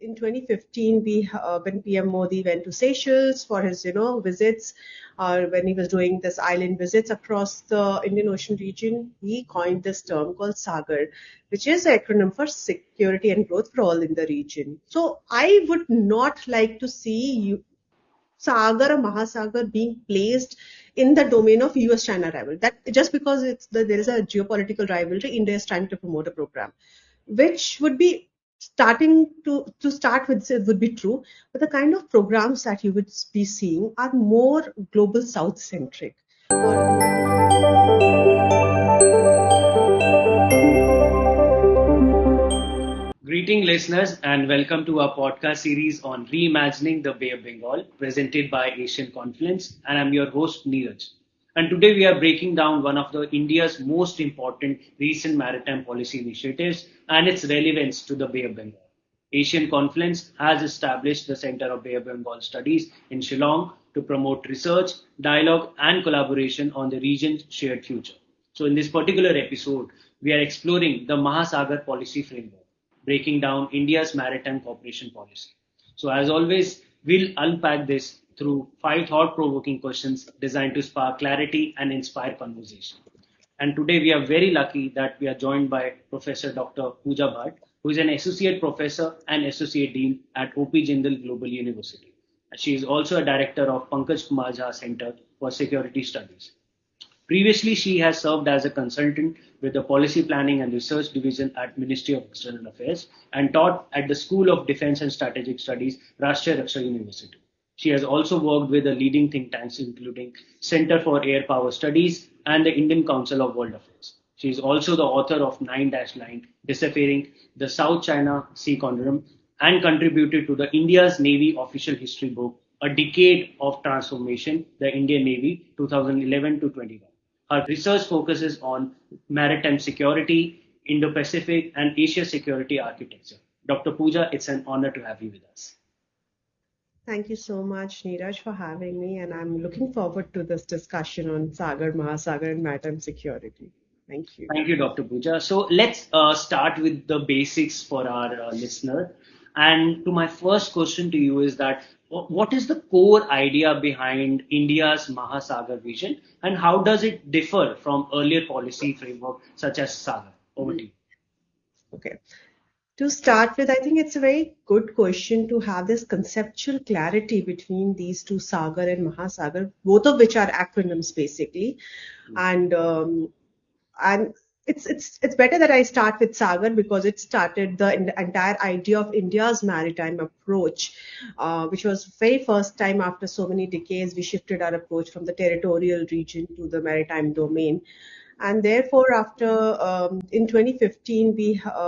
in 2015, when PM Modi went to Seychelles for his, visits, when he was doing this island visits across the Indian Ocean region, he coined this term called SAGAR, which is an acronym for Security and Growth for All in the region. So I would not like to see Sagar or Mahasagar being placed in the domain of US-China rivalry. That just because there is a geopolitical rivalry, India is trying to promote a program, which would be starting to start with it would be true, but the kind of programs that you would be seeing are more global South centric. Greeting listeners and welcome to our podcast series on Reimagining the Bay of Bengal, presented by Asian Confluence, and I'm your host Neeraj. And today we are breaking down one of the India's most important recent maritime policy initiatives and its relevance to the Bay of Bengal. Asian Confluence has established the Center of Bay of Bengal Studies in Shillong to promote research, dialogue, and collaboration on the region's shared future. So, in this particular episode, we are exploring the Mahasagar policy framework, breaking down India's maritime cooperation policy. So, as always, we'll unpack this through 5 thought-provoking questions designed to spark clarity and inspire conversation. And today we are very lucky that we are joined by Professor Dr. Pooja Bhatt, who is an Associate Professor and Associate Dean at OP Jindal Global University. She is also a Director of Pankaj Kumar Jha Center for Security Studies. Previously, she has served as a consultant with the Policy Planning and Research Division at Ministry of External Affairs and taught at the School of Defence and Strategic Studies, Rashtriya Raksha University. She has also worked with the leading think tanks including Center for Air Power Studies and the Indian Council of World Affairs. She is also the author of 9-Line, Deciphering the South China Sea Conundrum, and contributed to the India's Navy Official History book, A Decade of Transformation, the Indian Navy, 2011 to 21. Her research focuses on maritime security, Indo-Pacific, and Asia security architecture. Dr. Pooja, it's an honor to have you with us. Thank you so much, Neeraj, for having me, and I'm looking forward to this discussion on Sagar, Mahasagar, and maritime security. Thank you. Thank you, Dr. Pooja. So let's start with the basics for our listener. And to my first question to you is that what is the core idea behind India's Mahasagar vision and how does it differ from earlier policy framework such as Sagar? Over to you. Okay. To start with, I think it's a very good question to have this conceptual clarity between these two, Sagar and Mahasagar, both of which are acronyms basically. And it's better that I start with Sagar because it started the entire idea of India's maritime approach, which was very first time after so many decades we shifted our approach from the territorial region to the maritime domain. And therefore, after in 2015,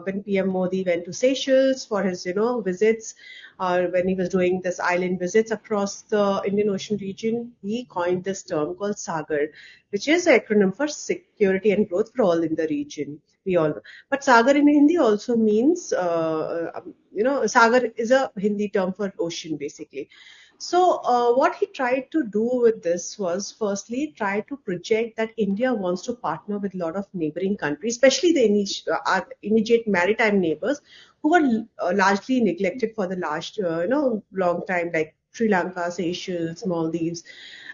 when PM Modi went to Seychelles for his visits, when he was doing this island visits across the Indian Ocean region, he coined this term called SAGAR, which is an acronym for Security and Growth for All in the region. We all know. But Sagar in Hindi also means, Sagar is a Hindi term for ocean basically. So what he tried to do with this was firstly try to project that India wants to partner with a lot of neighboring countries, especially the our immediate maritime neighbors who were largely neglected for the last long time, like Sri Lanka, Seychelles, Maldives,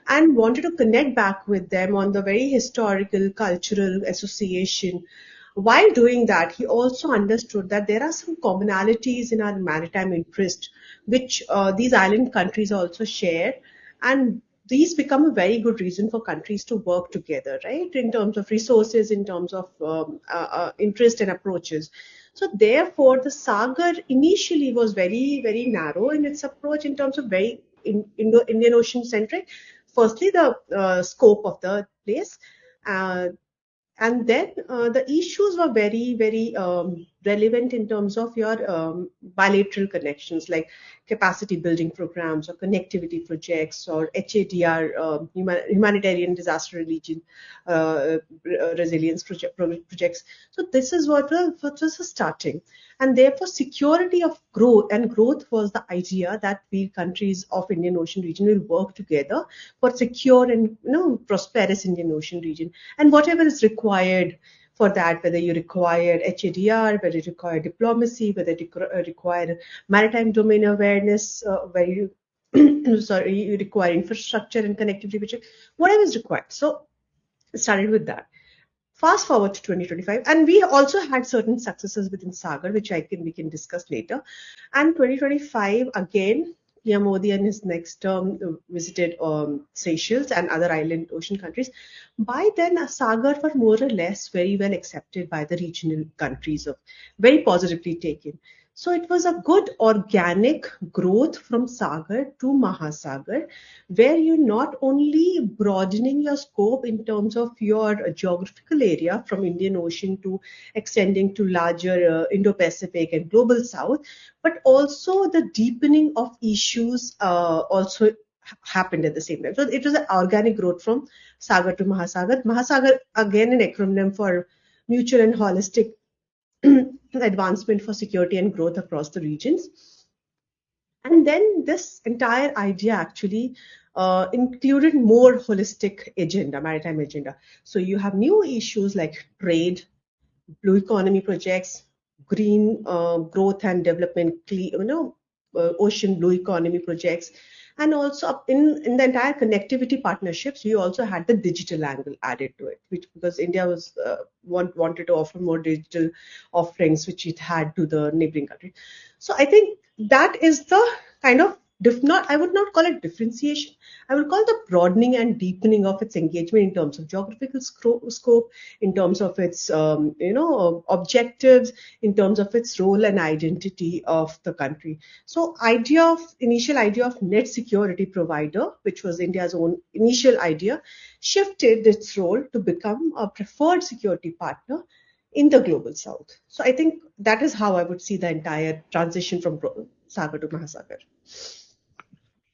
and wanted to connect back with them on the very historical, cultural association. While doing that, he also understood that there are some commonalities in our maritime interest, which these island countries also share. And these become a very good reason for countries to work together, right? In terms of resources, in terms of interest and approaches. So therefore, the Sagar initially was very, very narrow in its approach in terms of very Indian Ocean centric. Firstly, the scope of the place. And then the issues were very, very relevant in terms of your bilateral connections like capacity building programs or connectivity projects or HADR, humanitarian disaster resilience projects. So this is what was starting. And therefore, security of growth was the idea that we countries of Indian Ocean region will work together for secure and prosperous Indian Ocean region. And whatever is required for that, whether you require HADR, whether you require diplomacy, whether you require maritime domain awareness, where you sorry, you require infrastructure and connectivity, which whatever is required. So it started with that. Fast forward to 2025, and we also had certain successes within Sagar, which we can discuss later. And 2025 again, PM Modi and his next term visited Seychelles and other island ocean countries. By then, Sagar were more or less very well accepted by the regional countries, of very positively taken. So it was a good organic growth from Sagar to Mahasagar, where you're not only broadening your scope in terms of your geographical area from Indian Ocean to extending to larger Indo-Pacific and global South, but also the deepening of issues also happened at the same time. So it was an organic growth from Sagar to Mahasagar. Mahasagar, again, an acronym for mutual and holistic advancement for security and growth across the regions. And then this entire idea actually included more holistic agenda, maritime agenda. So you have new issues like trade, blue economy projects, green growth and development, ocean blue economy projects, and also in the entire connectivity partnerships, we also had the digital angle added to it, which because India was wanted to offer more digital offerings, which it had to the neighboring country. So I think that is the kind of not, I would not call it differentiation. I would call the broadening and deepening of its engagement in terms of geographical scope, in terms of its objectives, in terms of its role and identity of the country. So initial idea of net security provider, which was India's own initial idea, shifted its role to become a preferred security partner in the global south. So I think that is how I would see the entire transition from Sagar to Mahasagar.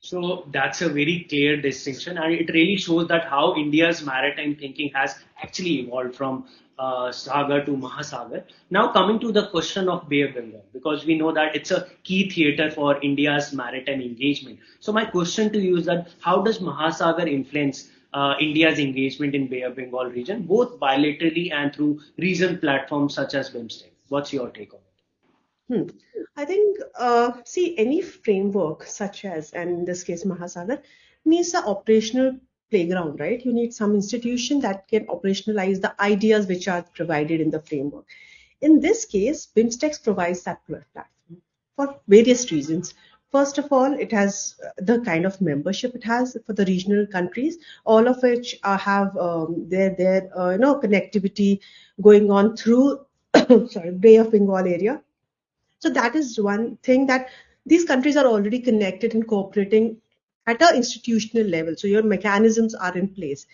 So that's a very clear distinction, and it really shows that how India's maritime thinking has actually evolved from Sagar to Mahasagar. Now coming to the question of Bay of Bengal, because we know that it's a key theater for India's maritime engagement. So my question to you is that how does Mahasagar influence India's engagement in Bay of Bengal region, both bilaterally and through regional platforms such as BIMSTEC? What's your take on it? I think, see, any framework such as, and in this case, Mahasagar, needs an operational playground, right? You need some institution that can operationalize the ideas which are provided in the framework. In this case, BIMSTEC provides that platform for various reasons. First of all, it has the kind of membership it has for the regional countries, all of which have their connectivity going on through Bay of Bengal area. So that is one thing, that these countries are already connected and cooperating at an institutional level. So your mechanisms are in place.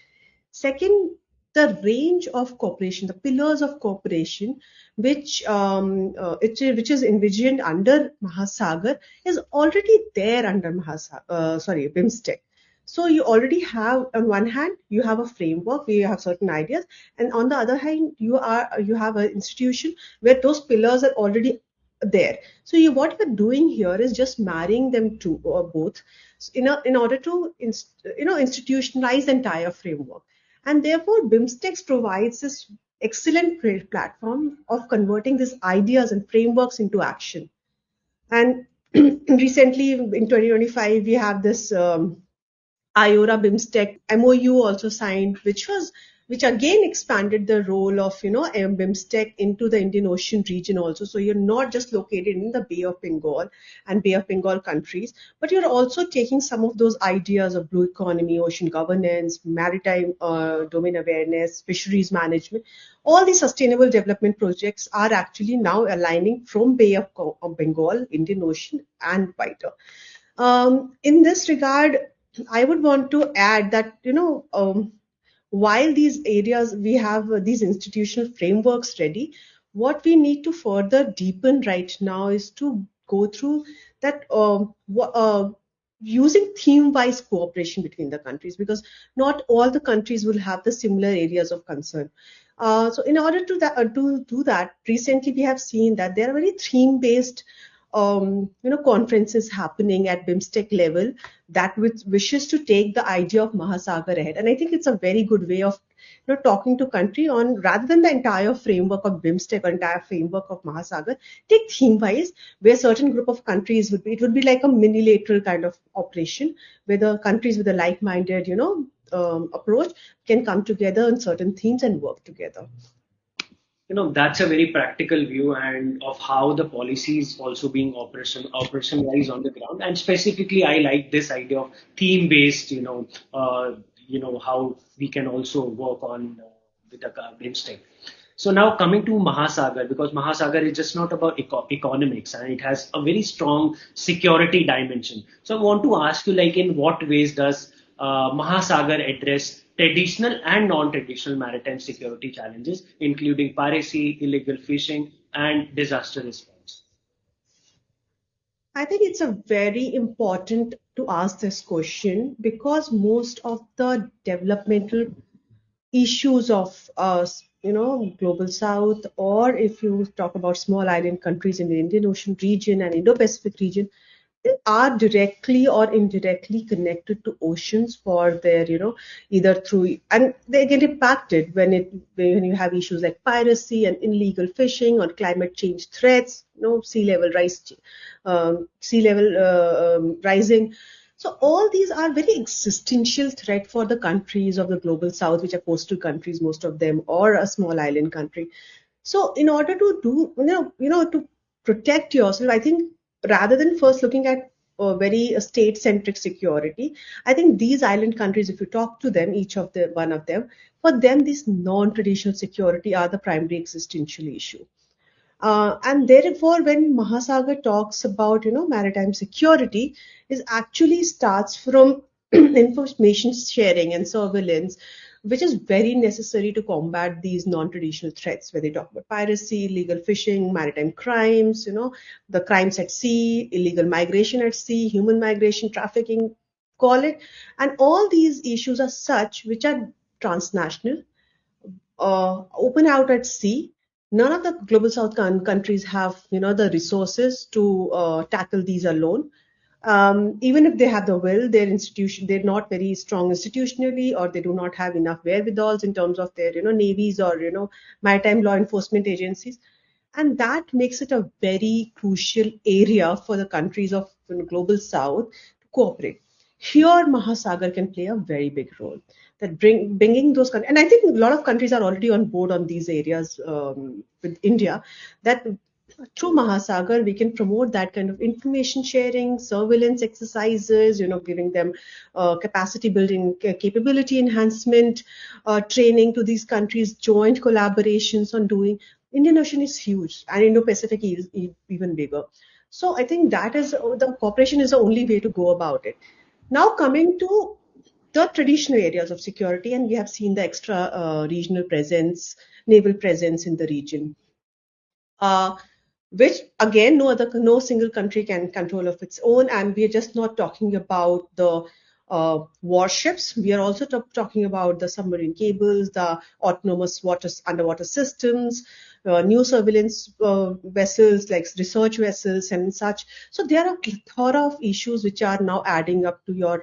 Second, the range of cooperation, the pillars of cooperation, which is envisioned under Mahasagar, is already there under BIMSTEC. So you already have, on one hand, you have a framework where you have certain ideas, and on the other hand, you have an institution where those pillars are already there. So what you're doing here is just marrying them to both in order to institutionalize the entire framework. And therefore, BIMSTEC provides this excellent platform of converting these ideas and frameworks into action. And recently, in 2025, we have this IORA BIMSTEC MOU also signed, which again expanded the role of BIMSTEC into the Indian Ocean region also. So you're not just located in the Bay of Bengal and Bay of Bengal countries, but you're also taking some of those ideas of blue economy, ocean governance, maritime domain awareness, fisheries management. All these sustainable development projects are actually now aligning from Bay of Bengal, Indian Ocean, and wider. In this regard, I would want to add that while these areas we have these institutional frameworks ready, what we need to further deepen right now is to go through that using theme-wise cooperation between the countries, because not all the countries will have the similar areas of concern. So in order to do that, recently we have seen that there are very theme-based conferences happening at BIMSTEC level that wishes to take the idea of Mahasagar ahead. And I think it's a very good way of talking to country on, rather than the entire framework of BIMSTEC or entire framework of Mahasagar, take theme wise where certain group of countries would be. It would be like a minilateral kind of operation where the countries with a like-minded, approach can come together on certain themes and work together. That's a very practical view and of how the policy is also being operationalized on the ground. And specifically, I like this idea of theme-based, how we can also work on with the BIMSTEC. So now coming to Mahasagar, because Mahasagar is just not about economics and it has a very strong security dimension. So I want to ask you, like, in what ways does Mahasagar address traditional and non-traditional maritime security challenges, including piracy, illegal fishing, and disaster response? I think it's a very important to ask this question because most of the developmental issues of global south, or if you talk about small island countries in the Indian Ocean region and Indo-Pacific region, they are directly or indirectly connected to oceans for their, either through, and they get impacted when you have issues like piracy and illegal fishing or climate change threats, sea level rise, rising. So all these are very existential threat for the countries of the global south, which are coastal countries, most of them, or a small island country. So in order to do, to protect yourself, I think rather than first looking at very state-centric security, I think these island countries, if you talk to them, each of the one of them, for them, these non-traditional security are the primary existential issue. And therefore, when Mahasagar talks about, maritime security, is actually starts from information sharing and surveillance, which is very necessary to combat these non-traditional threats, where they talk about piracy, illegal fishing, maritime crimes, the crimes at sea, illegal migration at sea, human migration, trafficking, call it. And all these issues are such which are transnational, open out at sea. None of the global south countries have, the resources to tackle these alone. Even if they have the will, they're not very strong institutionally, or they do not have enough wherewithals in terms of their, navies or, maritime law enforcement agencies. And that makes it a very crucial area for the countries of global south to cooperate. Here, Mahasagar can play a very big role. That bringing those countries, and I think a lot of countries are already on board on these areas with India. That through Mahasagar, we can promote that kind of information sharing, surveillance exercises, giving them capacity building, capability enhancement, training to these countries, joint collaborations on doing. Indian Ocean is huge, and Indo-Pacific is even bigger. So I think that is the cooperation is the only way to go about it. Now coming to the traditional areas of security, and we have seen the extra regional presence, naval presence in the region, uh, which again no single country can control of its own. And we are just not talking about the warships. We are also talking about the submarine cables, the autonomous underwater systems, new surveillance vessels like research vessels and such. So there are a plethora of issues which are now adding up to your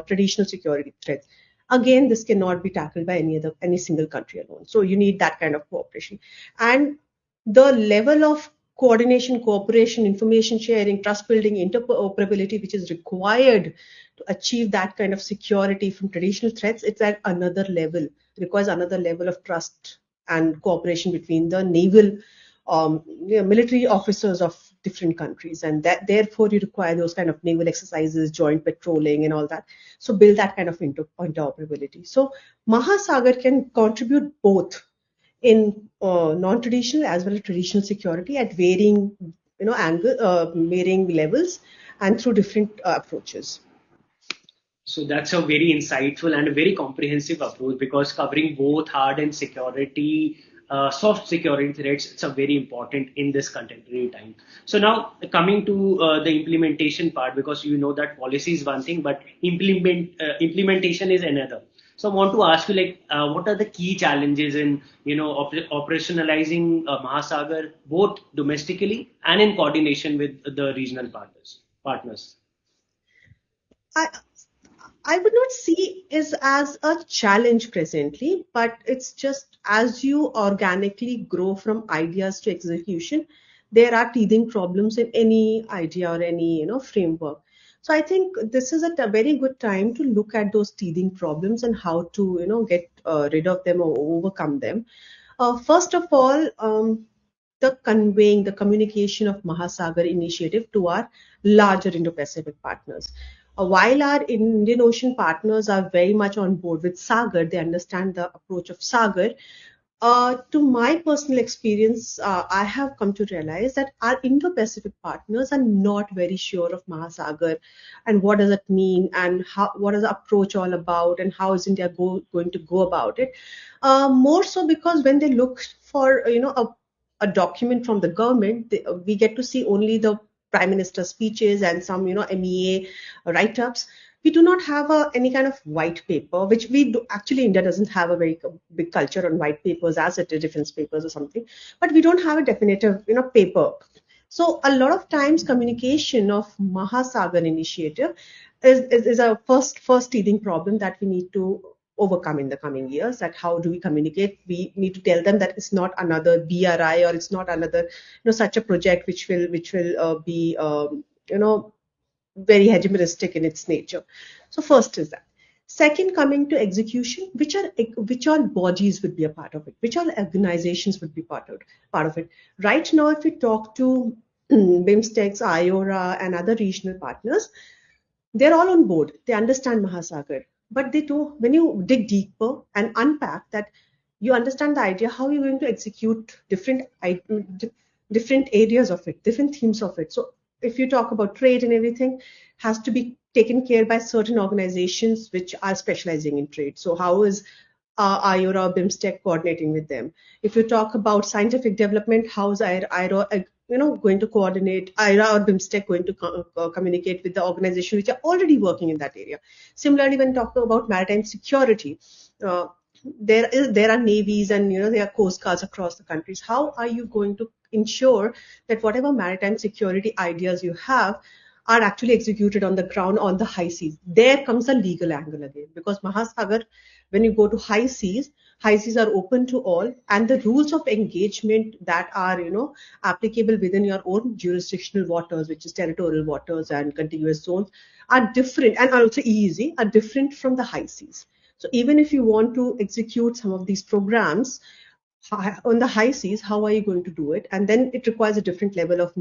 traditional security threats. Again, this cannot be tackled by any single country alone. So you need that kind of cooperation. And the level of coordination, cooperation, information sharing, trust building, interoperability, which is required to achieve that kind of security from traditional threats, it's at another level. It requires another level of trust and cooperation between the naval, military officers of different countries, and that therefore you require those kind of naval exercises, joint patrolling, and all that. So build that kind of interoperability. So Mahasagar can contribute both in non-traditional as well as traditional security at varying, varying levels and through different approaches. So that's a very insightful and a very comprehensive approach because covering both hard and security, soft security threats, it's a very important in this contemporary time. So now coming to the implementation part, because you know that policy is one thing, but implementation is another. So I want to ask you, like, what are the key challenges in, operationalizing Mahasagar both domestically and in coordination with the regional partners? I I would not see it as a challenge presently, but it's just as you organically grow from ideas to execution, there are teething problems in any idea or any framework. So I think this is a very good time to look at those teething problems and how to get rid of them or overcome them. First of all, the communication of Mahasagar initiative to our larger Indo-Pacific partners. While our Indian Ocean partners are very much on board with Sagar, they understand the approach of Sagar. To my personal experience, I have come to realize that our Indo-Pacific partners are not very sure of Mahasagar and what does it mean and what is the approach all about and how is India going to go about it. More so because when they look for a document from the government, we get to see only the prime minister's speeches and some MEA write-ups. We do not have any kind of white paper, which we do. Actually, India doesn't have a very big culture on white papers as it is defense papers or something, but we don't have a definitive paper. So a lot of times communication of Mahasagar initiative is a first teething problem that we need to overcome in the coming years. That how do we communicate? We need to tell them that it's not another BRI or it's not another such a project which will be very hegemonistic in its nature. So first is that. Second, coming to execution, which are bodies would be a part of it, which all organizations would be part of it. Right now, if we talk to BIMSTECs, IORA, and other regional partners, they're all on board. They understand Mahasagar, but they do. When you dig deeper and unpack that, you understand the idea how you're going to execute different areas of it, different themes of it. So if you talk about trade and everything, has to be taken care by certain organizations which are specializing in trade. So how is IORA or BIMSTEC coordinating with them? If you talk about scientific development, how is IORA going to coordinate, IRA or BIMSTEC going to communicate with the organization which are already working in that area? Similarly, when talking about maritime security, uh, there are navies and there are coast guards across the countries. How are you going to ensure that whatever maritime security ideas you have are actually executed on the ground on the high seas? There comes a legal angle again, because Mahasagar, when you go to high seas are open to all, and the rules of engagement that are applicable within your own jurisdictional waters, which is territorial waters and contiguous zones, are different, and also EEZ are different from the high seas. So even if you want to execute some of these programs on the high seas, how are you going to do it? And then it requires a different level of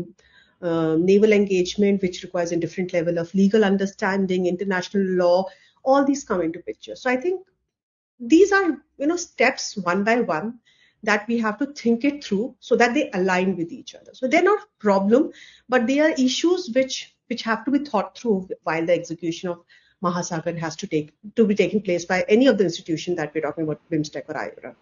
naval engagement, which requires a different level of legal understanding, international law. All these come into picture. So I think these are steps one by one that we have to think it through so that they align with each other. So they're not a problem, but they are issues which have to be thought through while the execution of Mahasagar has to be taking place by any of the institutions that we're talking about, BIMSTEC or IORA.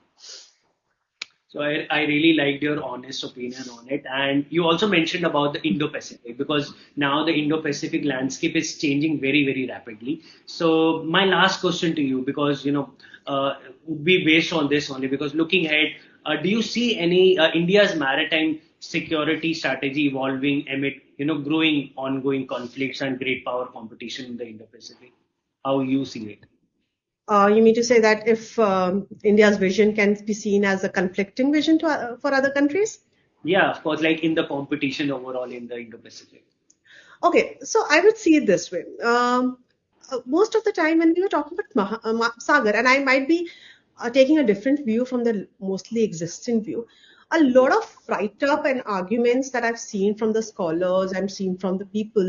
So I really liked your honest opinion on it. And you also mentioned about the Indo-Pacific, because now the Indo-Pacific landscape is changing very, very rapidly. So my last question to you, because, would be based on this only, because looking ahead, do you see any India's maritime security strategy evolving amid, growing ongoing conflicts and great power competition in the Indo-Pacific? How you see it? You mean to say that if India's vision can be seen as a conflicting vision for other countries? Yeah, of course, like in the competition overall in the Indo-Pacific. Okay, so I would see it this way. Most of the time when we were talking about Sagar, and I might be taking a different view from the mostly existing view, a lot of write-up and arguments that I've seen from the scholars and seen from the people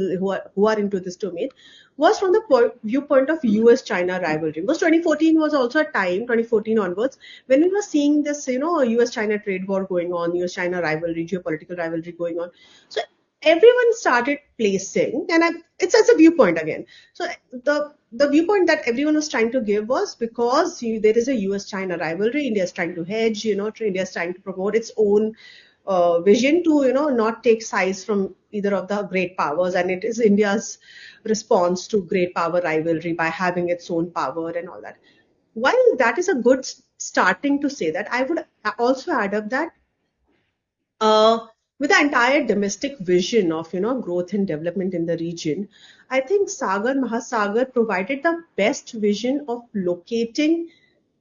who are into this domain was from the viewpoint of US-China rivalry. Because 2014 was also a time, 2014 onwards, when we were seeing this, US-China trade war going on, US-China rivalry, geopolitical rivalry going on. So everyone started placing, and it's a viewpoint again. So the viewpoint that everyone was trying to give was because there is a US-China rivalry, India is trying to hedge, India is trying to promote its own vision to not take sides from either of the great powers, and it is India's response to great power rivalry by having its own power and all that. while that is a good starting to say that, I would also add up that uh, with the entire domestic vision of growth and development in the region, I think Sagar Mahasagar provided the best vision of locating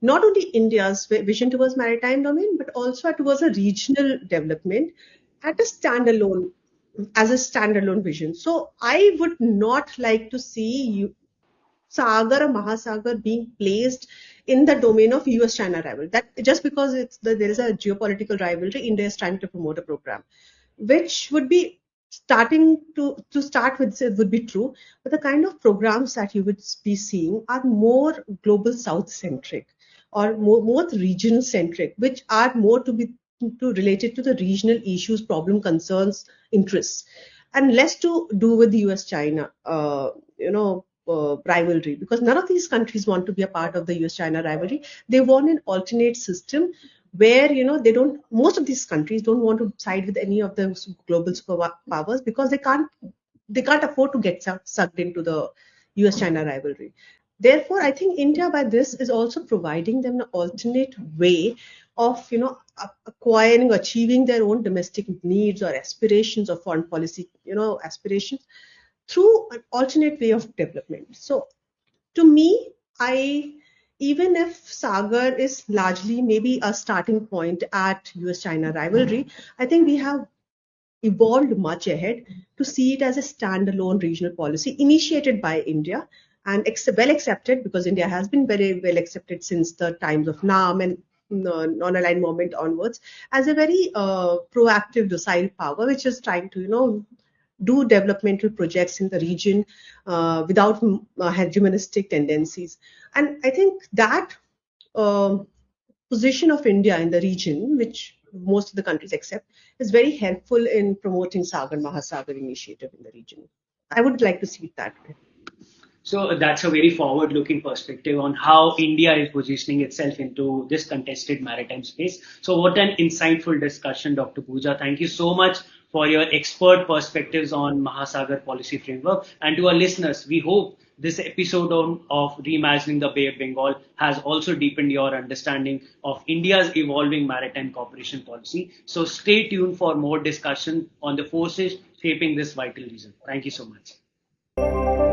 not only India's vision towards maritime domain, but also towards a regional development at a standalone as a standalone vision. So I would not like to see Sagar or Mahasagar being placed in the domain of US-China rivalry. That just because there is a geopolitical rivalry, India is trying to promote a program, which would be starting to start with it would be true, but the kind of programs that you would be seeing are more global South centric or more regional centric, which are more to related to the regional issues, problem, concerns, interests, and less to do with the US-China, rivalry, because none of these countries want to be a part of the US-China rivalry. They want an alternate system where they don't. Most of these countries don't want to side with any of the global superpowers because they can't afford to get sucked into the US-China rivalry. Therefore, I think India by this is also providing them an alternate way of acquiring, achieving their own domestic needs or aspirations or foreign policy aspirations through an alternate way of development. So to me, I even if Sagar is largely maybe a starting point at US-China rivalry, I think we have evolved much ahead to see it as a standalone regional policy initiated by India and well accepted, because India has been very well accepted since the times of NAM and non-aligned movement onwards, as a very proactive, docile power which is trying to do developmental projects in the region without hegemonistic tendencies. And I think that um position of India in the region, which most of the countries accept, is very helpful in promoting Sagar Mahasagar initiative in the region. I would like to see it that way. So that's a very forward-looking perspective on how India is positioning itself into this contested maritime space. So what an insightful discussion, Dr. Pooja. Thank you so much for your expert perspectives on Mahasagar policy framework. And to our listeners, we hope this episode of Reimagining the Bay of Bengal has also deepened your understanding of India's evolving maritime cooperation policy. So stay tuned for more discussion on the forces shaping this vital region. Thank you so much.